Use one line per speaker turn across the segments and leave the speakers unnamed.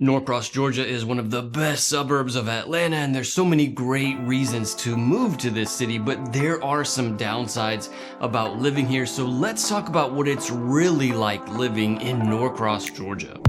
Norcross Georgia is one of the best suburbs of Atlanta, and there's so many great reasons to move to this city, but there are some downsides about living here. So let's talk about what it's really like living in Norcross, Georgia.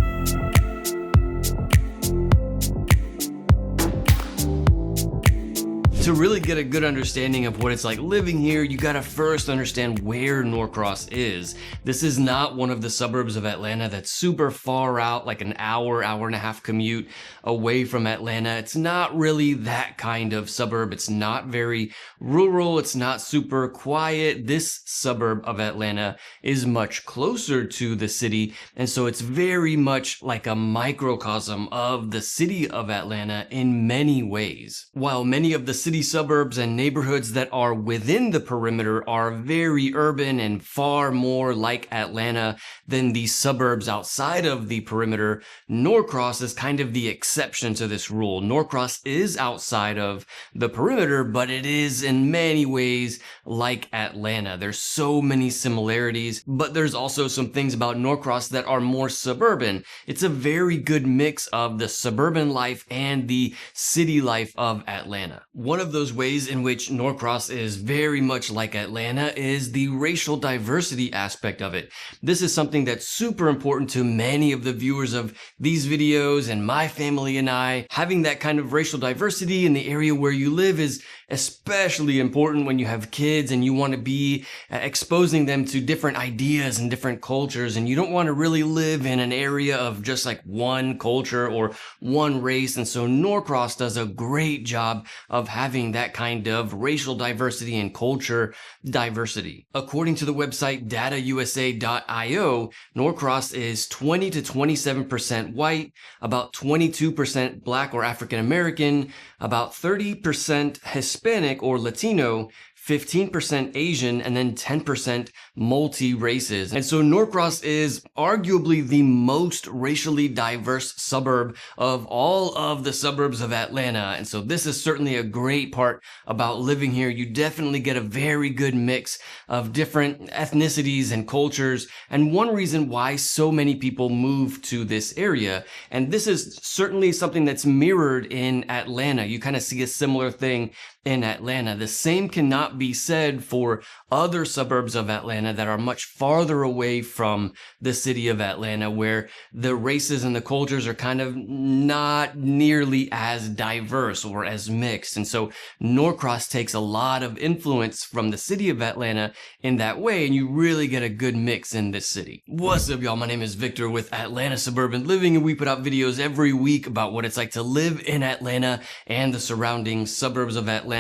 To really get a good understanding of what it's like living here, you gotta first understand where Norcross is. This is not one of the suburbs of Atlanta that's super far out, like an hour and a half commute away from Atlanta. It's not really that kind of suburb. It's not very rural. It's not super quiet. This suburb of Atlanta is much closer to the city, and so it's very much like a microcosm of the city of Atlanta in many ways. While many of the city suburbs and neighborhoods that are within the perimeter are very urban and far more like Atlanta than the suburbs outside of the perimeter, Norcross is kind of the exception to this rule. Norcross is outside of the perimeter, but it is in many ways like Atlanta. There's so many similarities, but there's also some things about Norcross that are more suburban. It's a very good mix of the suburban life and the city life of Atlanta. One of those ways in which Norcross is very much like Atlanta is the racial diversity aspect of it. This is something that's super important to many of the viewers of these videos and my family and I. Having that kind of racial diversity in the area where you live is especially important when you have kids and you want to be exposing them to different ideas and different cultures, and you don't want to really live in an area of just like one culture or one race. And so Norcross does a great job of having that kind of racial diversity and culture diversity. According to the website datausa.io, Norcross is 20 to 27% white, about 22% Black or African American, about 30% Hispanic or Latino, 15% Asian, and then 10% multi-races. And so Norcross is arguably the most racially diverse suburb of all of the suburbs of Atlanta. And so this is certainly a great part about living here. You definitely get a very good mix of different ethnicities and cultures. And one reason why so many people move to this area, and this is certainly something that's mirrored in Atlanta. You kind of see a similar thing in Atlanta. The same cannot be said for other suburbs of Atlanta that are much farther away from the city of Atlanta, where the races and the cultures are kind of not nearly as diverse or as mixed. And so Norcross takes a lot of influence from the city of Atlanta in that way, and you really get a good mix in this city. What's up, y'all? My name is Victor with Atlanta Suburban Living, and we put out videos every week about what it's like to live in Atlanta and the surrounding suburbs of Atlanta.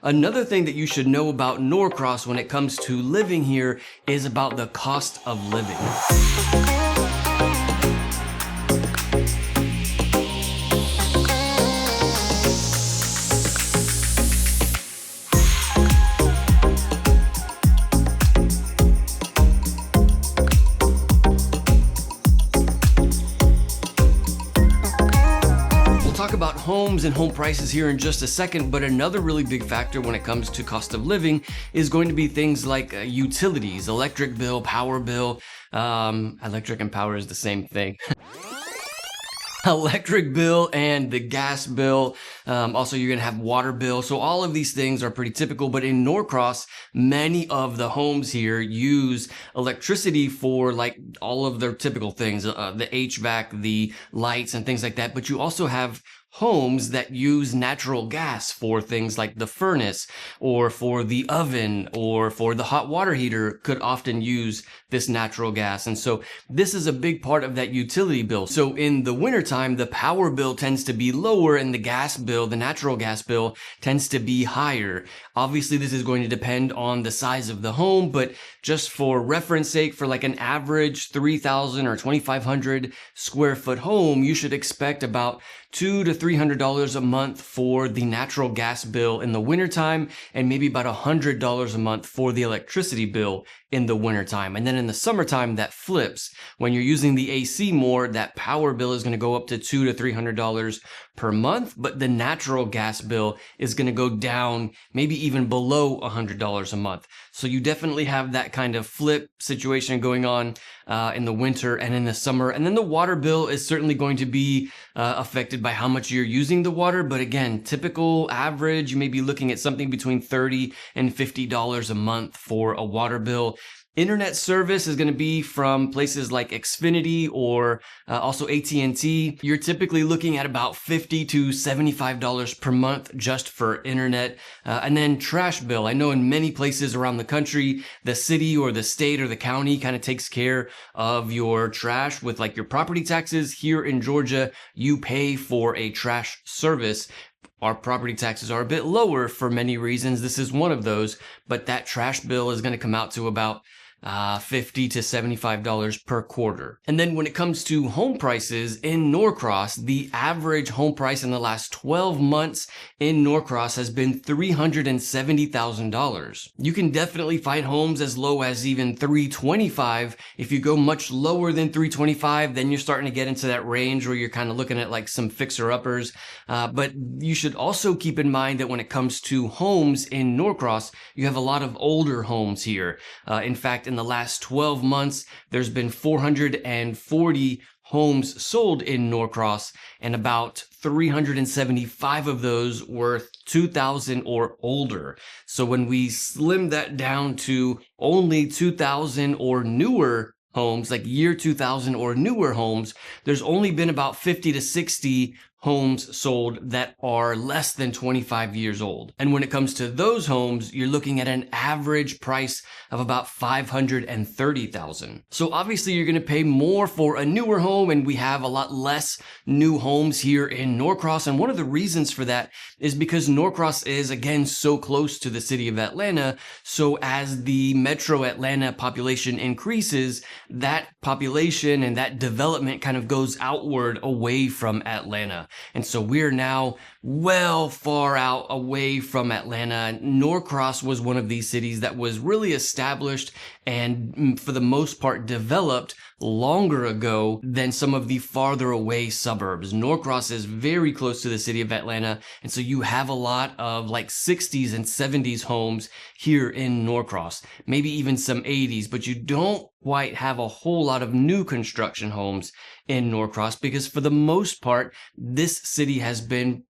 Another thing that you should know about Norcross when it comes to living here is about the cost of living. Talk about homes and home prices here in just a second, but another really big factor when it comes to cost of living is going to be things like utilities, electric bill, power bill. Electric and power is the same thing. Electric bill and the gas bill. Also, you're going to have water bill. So all of these things are pretty typical, but in Norcross, many of the homes here use electricity for like all of their typical things, the HVAC, the lights and things like that. But you also have homes that use natural gas for things like the furnace or for the oven or for the hot water heater could often use this natural gas. And so this is a big part of that utility bill. So in the wintertime, the power bill tends to be lower and the gas bill, the natural gas bill, tends to be higher. Obviously, this is going to depend on the size of the home, but just for reference sake, for like an average 3,000 or 2,500 square foot home, you should expect about $200 to $300 a month for the natural gas bill in the wintertime, and maybe about $100 a month for the electricity bill in the wintertime. And then in the summertime, that flips. When you're using the AC more, that power bill is going to go up to $200 to $300 per month, but the natural gas bill is going to go down maybe even below $100 a month. So you definitely have that kind of flip situation going on in the winter and in the summer. And then the water bill is certainly going to be affected by how much you're using the water. But again, typical average, you may be looking at something between $30 and $50 a month for a water bill. Internet service is going to be from places like Xfinity or also AT&T. You're typically looking at about $50 to $75 per month just for internet. And then trash bill. I know in many places around the country, the city or the state or the county kind of takes care of your trash with like your property taxes. Here in Georgia, you pay for a trash service. Our property taxes are a bit lower for many reasons. This is one of those, but that trash bill is going to come out to about $50 to $75 per quarter. And then when it comes to home prices in Norcross, the average home price in the last 12 months in Norcross has been $370,000. You can definitely find homes as low as even $325,000. If you go much lower than $325,000, then you're starting to get into that range where you're kind of looking at like some fixer-uppers. But you should also keep in mind that when it comes to homes in Norcross, you have a lot of older homes here. In fact, in the last 12 months, there's been 440 homes sold in Norcross, and about 375 of those were 2000 or older. So when we slim that down to only 2000 or newer homes, like year 2000 or newer homes, there's only been about 50 to 60 homes sold that are less than 25 years old. And when it comes to those homes, you're looking at an average price of about $530,000. So obviously you're going to pay more for a newer home, and we have a lot less new homes here in Norcross. And one of the reasons for that is because Norcross is, again, so close to the city of Atlanta. So as the metro Atlanta population increases, that population and that development kind of goes outward away from Atlanta. And so we're now well far out away from Atlanta. Norcross was one of these cities that was really established and for the most part developed longer ago than some of the farther away suburbs. Norcross is very close to the city of Atlanta, and so you have a lot of like 60s and 70s homes here in Norcross, maybe even some 80s, but you don't quite have a whole lot of new construction homes in Norcross because for the most part, this city has been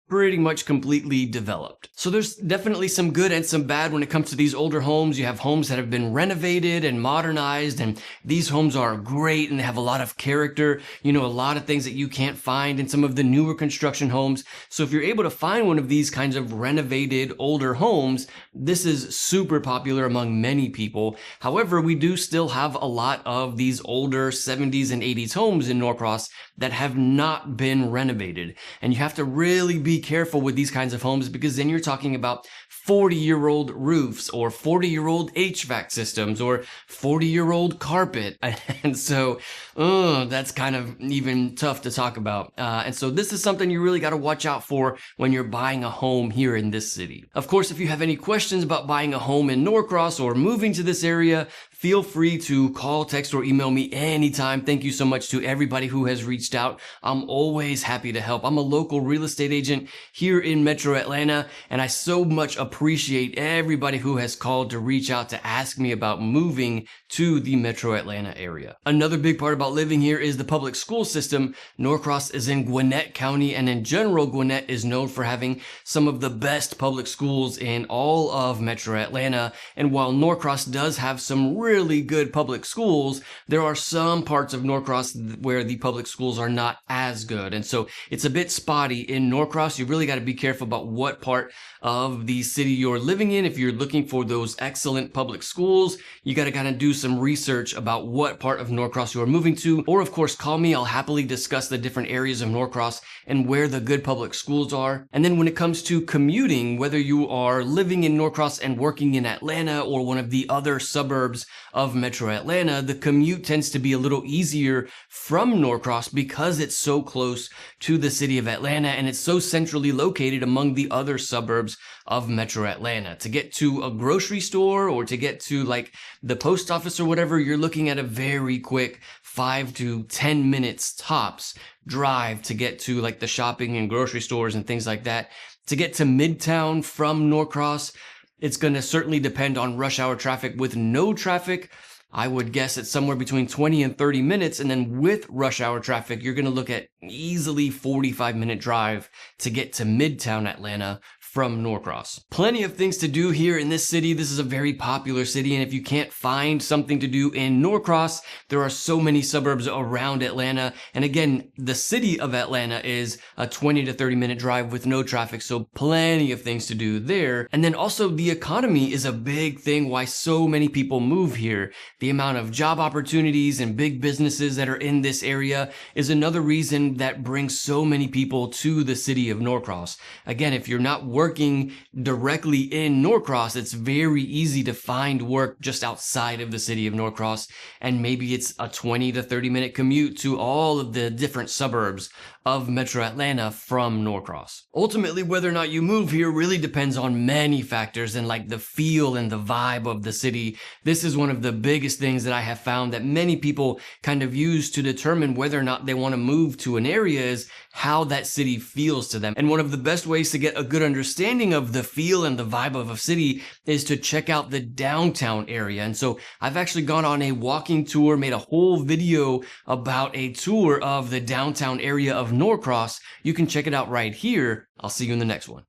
pretty much completely developed. So there's definitely some good and some bad when it comes to these older homes. You have homes that have been renovated and modernized, and these homes are great and they have a lot of character, a lot of things that you can't find in some of the newer construction homes. So if you're able to find one of these kinds of renovated older homes, this is super popular among many people. However, we do still have a lot of these older 70s and 80s homes in Norcross that have not been renovated. And you have to really be careful with these kinds of homes because then you're talking about 40-year-old roofs or 40-year-old HVAC systems or 40-year-old carpet. And so that's kind of even tough to talk about. And so this is something you really got to watch out for when you're buying a home here in this city. Of course, if you have any questions about buying a home in Norcross or moving to this area, feel free to call, text, or email me anytime. Thank you so much to everybody who has reached out. I'm always happy to help. I'm a local real estate agent here in Metro Atlanta, and I so much appreciate everybody who has called to reach out to ask me about moving to the Metro Atlanta area. Another big part about living here is the public school system. Norcross is in Gwinnett County, and in general, Gwinnett is known for having some of the best public schools in all of Metro Atlanta. And while Norcross does have some really good public schools, there are some parts of Norcross where the public schools are not as good. And so it's a bit spotty in Norcross. You really got to be careful about what part of the city you're living in. If you're looking for those excellent public schools, you got to kind of do some research about what part of Norcross you are moving to. Or of course, call me. I'll happily discuss the different areas of Norcross and where the good public schools are. And then when it comes to commuting, whether you are living in Norcross and working in Atlanta or one of the other suburbs of Metro Atlanta, the commute tends to be a little easier from Norcross because it's so close to the city of Atlanta and it's so centrally located among the other suburbs of Metro Atlanta. To get to a grocery store or to get to like the post office or whatever, you're looking at a very quick 5 to 10 minutes tops drive to get to like the shopping and grocery stores and things like that. To get to Midtown from Norcross, It's going to certainly depend on rush hour traffic. With no traffic, I would guess it's somewhere between 20 and 30 minutes. And then with rush hour traffic, you're going to look at easily 45-minute drive to get to Midtown Atlanta from Norcross. Plenty of things to do here in this city. This is a very popular city, and if you can't find something to do in Norcross, there are so many suburbs around Atlanta. And again, the city of Atlanta is a 20 to 30 minute drive with no traffic, so plenty of things to do there. And then also the economy is a big thing why so many people move here. The amount of job opportunities and big businesses that are in this area is another reason that brings so many people to the city of Norcross. Again, if you're not working directly in Norcross, it's very easy to find work just outside of the city of Norcross, and maybe it's a 20 to 30 minute commute to all of the different suburbs of Metro Atlanta from Norcross. Ultimately, whether or not you move here really depends on many factors and like the feel and the vibe of the city. This is one of the biggest things that I have found that many people kind of use to determine whether or not they want to move to an area is how that city feels to them. And one of the best ways to get a good understanding of the feel and the vibe of a city is to check out the downtown area. And so I've actually gone on a walking tour, made a whole video about a tour of the downtown area of Norcross. You can check it out right here. I'll see you in the next one.